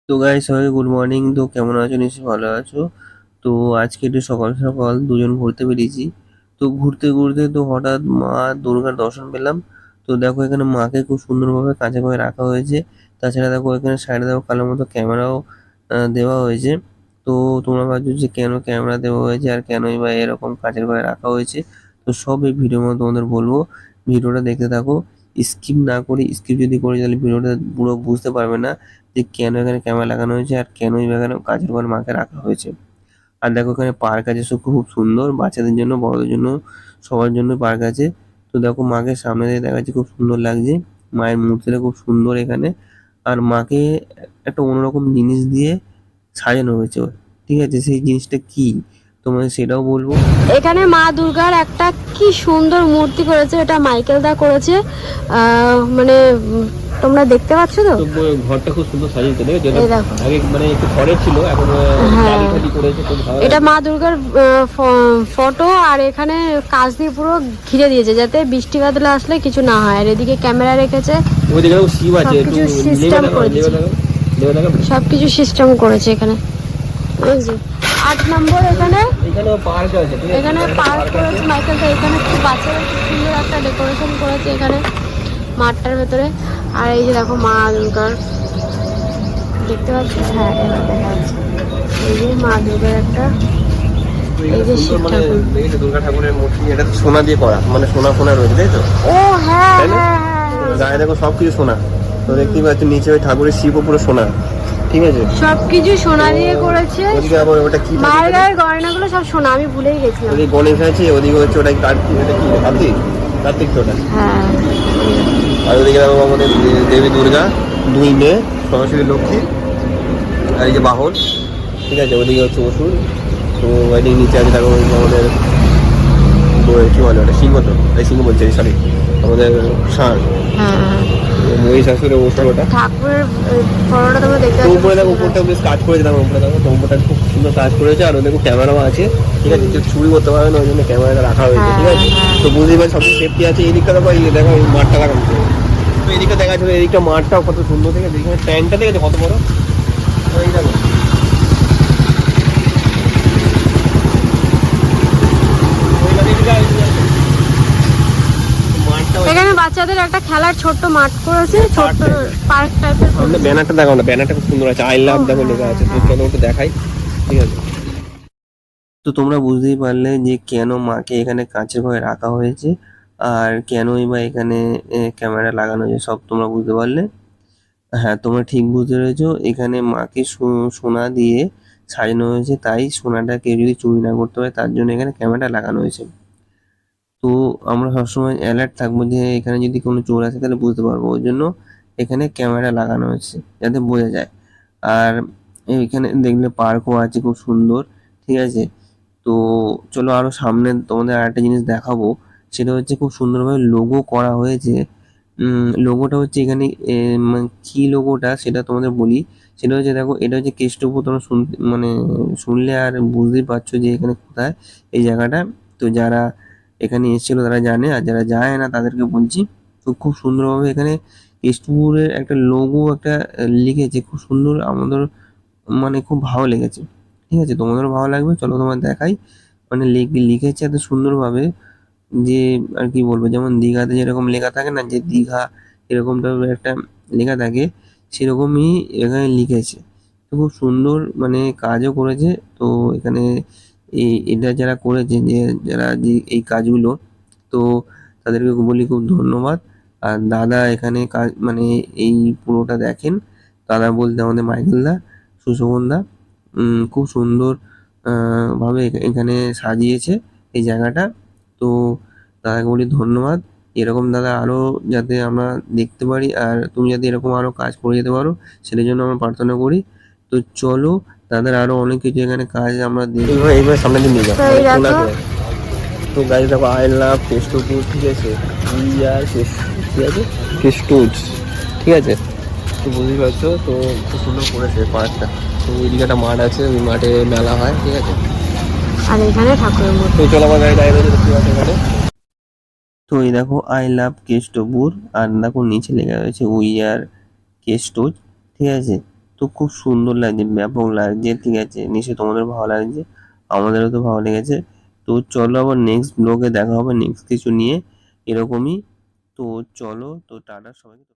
তো গাইস সবাই good morning. তো কেমন আছো? নিশ্চয়ই ভালো আছো। তো আজকে একটু সকাল সকাল দুজন ঘুরতে বেরিয়েছি। তো ঘুরতে ঘুরতে তো হঠাৎ মা দুর্গার দর্শন পেলাম। তো দেখো এখানে মাকে খুব সুন্দরভাবে কাঁচা করে রাখা হয়েছে। তাছাড়া দেখো এখানে সাইডে দেখো কালো মতো ক্যামেরাও দেওয়া হয়েছে। তো তোমরা ভাবছো যে কেন ক্যামেরা দেওয়া হয়েছে আর কেনই বা এরকম কাঁচের করে রাখা হয়েছে। তো সব এই ভিডিওর মধ্যে তোমাদের বলবো। ভিডিওটা দেখতে থাকো। স্কিপ না করি, স্কিপ যদি করি তাহলে ভিডিওটা পুরো বুঝতে পারবে না যে কেন এখানে ক্যামেরা লাগানো হয়েছে আর কেনই বা এখানে কাঁচের ঘর মাকে রাখা হয়েছে। আর দেখো এখানে পার্ক আছে, সব খুব সুন্দর, বাচ্চাদের জন্য বড়দের জন্য সবার জন্য পার্ক আছে। তো দেখো মাকে সামনে দিয়ে দেখা যাচ্ছে খুব সুন্দর লাগছে। মায়ের মূর্তিটা খুব সুন্দর এখানে। আর মাকে একটা অন্যরকম জিনিস দিয়ে সাজানো হয়েছে। ঠিক আছে, সেই জিনিসটা কি তোমাদের সেটাও বলবো। এখানে মা দুর্গার একটা কি সুন্দর মূর্তি করেছে, এটা মাইকেল দা করেছে। মানে তোমরা দেখতে পাচ্ছ তো? তো ঘরটা খুব সুন্দর সাজিয়েছে, দেখো যেটা এই দেখো। আগে মানে একটু খড়ের ছিল, এখন হ্যাঁ, টালি টালি করেছে, খুব ভালো এটা লাগছে। মা দুর্গার ফটো, আর এখানে কাঁচ দিয়ে পুরো ঘিরে দিয়েছে যাতে বৃষ্টি বাদলা আসলে কিছু না হয়। আর এদিকে ক্যামেরা রেখেছে, ওইদিকে দেখো শিব আছে, একটু সবকিছু লেবে সিস্টেম দেখো, করে লেবে দিয়েছে। দেখো, লেবে দেখো। সবকিছু সিস্টেম করেছে এখানে। বুঝলি? 8 নম্বর এখানে এখানেও পার্ক আছে, ঠিক আছে, এখানে এখানে পার্ক পার্ক আছে। করেছে মাইকেলটা। এখানে খুব বাচ্চারা খুব সুন্দর একটা ডেকোরেশন করেছে এখানে মাঠটার ভেতরে। আর এই যে দেখো মা দুর্গার, দেখতে পাচ্ছ? হ্যাঁ, এবার দেখা যাচ্ছে। এই যে মা দুর্গার একটা, তো এই এখানে যে সুন্দর শিব মানে ঠাকুর। দেখেছো দুর্গা ঠাকুরের মূর্তি, এটা তো সোনা দিয়ে করা, মানে সোনা ফোনা রয়েছে, তাই তো? ও হ্যাঁ তাই না? হ্যাঁ হ্যাঁ হ্যাঁ, গায়ে দেখো সবকিছু সোনা। তো দেখতেই পাচ্ছ নিচে ওই ঠাকুরের শিবও পুরো সোনা, ঠিক আছে। সবকিছু সোনা দিয়ে করেছে। ওদিকে আবার ওটা কি মায়ের ঠাকুর? গায়ের গয়নাগুলো সব সোনা, আমি ভুলেই গেছিলাম। ওদিকে গণেশ আছে, ওদিকে হচ্ছে ওটা কার্তিক, এটা কি কার্তিক? কার্তিক তো ওটা। হ্যাঁ, আর ওদিকে দেখো আমাদের দেবী দুর্গা, দুই মেয়ে, সরস্বতী লক্ষ্মী, আর এই যে বাহন, ঠিক আছে। ওদিকে হচ্ছে অসুর। তো ওইদিকে নিচে আছে দেখো ওই আমাদের কি বলে ওটা, সিংহ, তো এই সিংহ বলছে, সরি, আমাদের ষাঁড়, হ্যাঁ, মহিষাসুরের অসুর ওটা। ঠাকুরের ফটোটা তোমরা দেখতে তো পাচ্ছ? উপরে দেখো, উপরটা বেশ কাজ করেছে, দেখো উপরে দেখো, তো উপরটা খুব সুন্দর কাজ করেছে। আর ওদের ক্যামেরাও আছে, ঠিক আছে, কেউ চুরি করতে পারবে না, ওই জন্য ক্যামেরাটা রাখা হয়েছে, ঠিক আছে। তো বুঝতেই পারছি সব সেফটি আছে। এই দিকটা দেখো, এই দেখো এই মাঠটা লাগানো ছিল। তো এদিকে দেখা যাচ্ছে, এদিকটা মাঠটাও কত সুন্দর, ঠিক আছে। এখানে ট্যাঙ্কটা দেখেছো কত বড়? তো এই দেখো মাঠটা, এখানে বাচ্চাদের একটা খেলার ছোট্ট মাঠ করেছে, ছোট্ট পার্ক টাইপের করেছে। ব্যানারটা দেখো না, ব্যানারটা খুব সুন্দর আছে, আই লাভ দেখো লেখা আছে। তো চলো একটু দেখাই, ঠিক আছে। তো তোমরা বুঝতেই পারলে যে কেন মাকে এখানে কাঁচের ঘরে রাখা হয়েছে আর কেনই বা এখানে ক্যামেরা লাগানো হয়েছে, সব তোমরা বুঝতে পারলে। হ্যাঁ, তোমরা ঠিক বুঝতে পেরেছো। এখানে মাকে সোনা দিয়ে সাজানো হয়েছে, তাই সোনাটা কেউ যদি চুরি না করতে পারে তার জন্য এখানে ক্যামেরা লাগানো হয়েছে। তো আমরা সবসময় অ্যালার্ট থাকবো যে এখানে যদি কোনো চোর আসে তাহলে বুঝতে পারবো, ওই জন্য এখানে ক্যামেরা লাগানো হয়েছে যাতে বোঝা যায়। আর এখানে দেখলে পার্কও আছে খুব সুন্দর, ঠিক আছে। তো চলো আরো সামনে তোমাদের আরেকটা জিনিস দেখাবো। সেটা হচ্ছে খুব সুন্দরভাবে লোগো করা হয়েছে। লোগোটা হচ্ছে এখানে কি লোগোটা সেটা তোমাদের বলি। সেটা হচ্ছে দেখো, এটা হচ্ছে কেষ্টপুর। তোমরা মানে শুনলে আর বুঝতেই পারছো যে এখানে কোথায় এই জায়গাটা। তো যারা এখানে এসেছিল তারা জানে, আর যারা যায় না তাদেরকে বলছি। তো খুব সুন্দরভাবে এখানে কেষ্টপুরের একটা লোগো একটা লিখেছে, খুব সুন্দর। আমাদের মানে খুব ভালো লেগেছে, ঠিক আছে। তোমাদেরও ভালো লাগবে, চলো তোমার দেখাই। মানে লিখেছে এত সুন্দরভাবে যে আর কি বলবো, যেমন দীঘাতে যেরকম লেখা থাকে না যে দীঘা, এরকম টাইপের একটা লেখা থাকে, সেরকমই এখানে লিখেছে। তো খুব সুন্দর মানে কাজও করেছে। তো এখানে এটা যারা করেছে, যে যারা যে এই কাজগুলো, তো তাদেরকে বলি খুব ধন্যবাদ। আর দাদা এখানে কাজ মানে এই পুরোটা দেখেন, দাদা বলতে আমাদের মাইকেল দা, সুশোভন দা। খুব সুন্দর ভাবে এখানে সাজিয়েছে এই জায়গাটা। তো দাদাকে বলি ধন্যবাদ। এরকম দাদা আরো যাতে আমরা দেখতে পারি, আর তুমি যাতে এরকম আরো কাজ করে যেতে পারো, সেটার জন্য আমরা প্রার্থনা করি। তো চলো, দাদার আরো অনেক কিছু এখানে কাজ আমরা দেখবো। এইভাবে সামনের দিন নিয়ে যাও, তো মানে এই কোনা দেখো, করে। তো গাড়ি দেখো, আই লাভ কেষ্টপুর, ঠিক আছে। উই আর ঠিক আছে, কেস্টুজ, ঠিক আছে। তো বুঝতেই পারছো, তো খুব সুন্দর করেছে পার্কটা। তো ওইদিকে একটা মাঠ আছে, ওই মাঠে মেলা হয়, ঠিক আছে। আর এখানে ঠাকুরের তো মূর্তি। চলো আমার গাড়ি দাঁড়িয়ে রয়েছে, দেখতে পাচ্ছ এখানে। তো এই দেখো আই লাভ কেষ্টপুর, আর দেখো নিচে লেখা রয়েছে উই আর কেস্টোজ, ঠিক আছে। তো খুব সুন্দর লাগছে, ব্যাপক লাগছে। ঠিক আছে, নিশ্চয়ই তোমাদের ভালো লাগছে, আমাদেরও তো ভালো লেগেছে। তো চলো আবার নেক্সট ব্লগে দেখা হবে নেক্সট কিছু নিয়ে এরকমই। তো চলো, তো টাটা সবাইকে।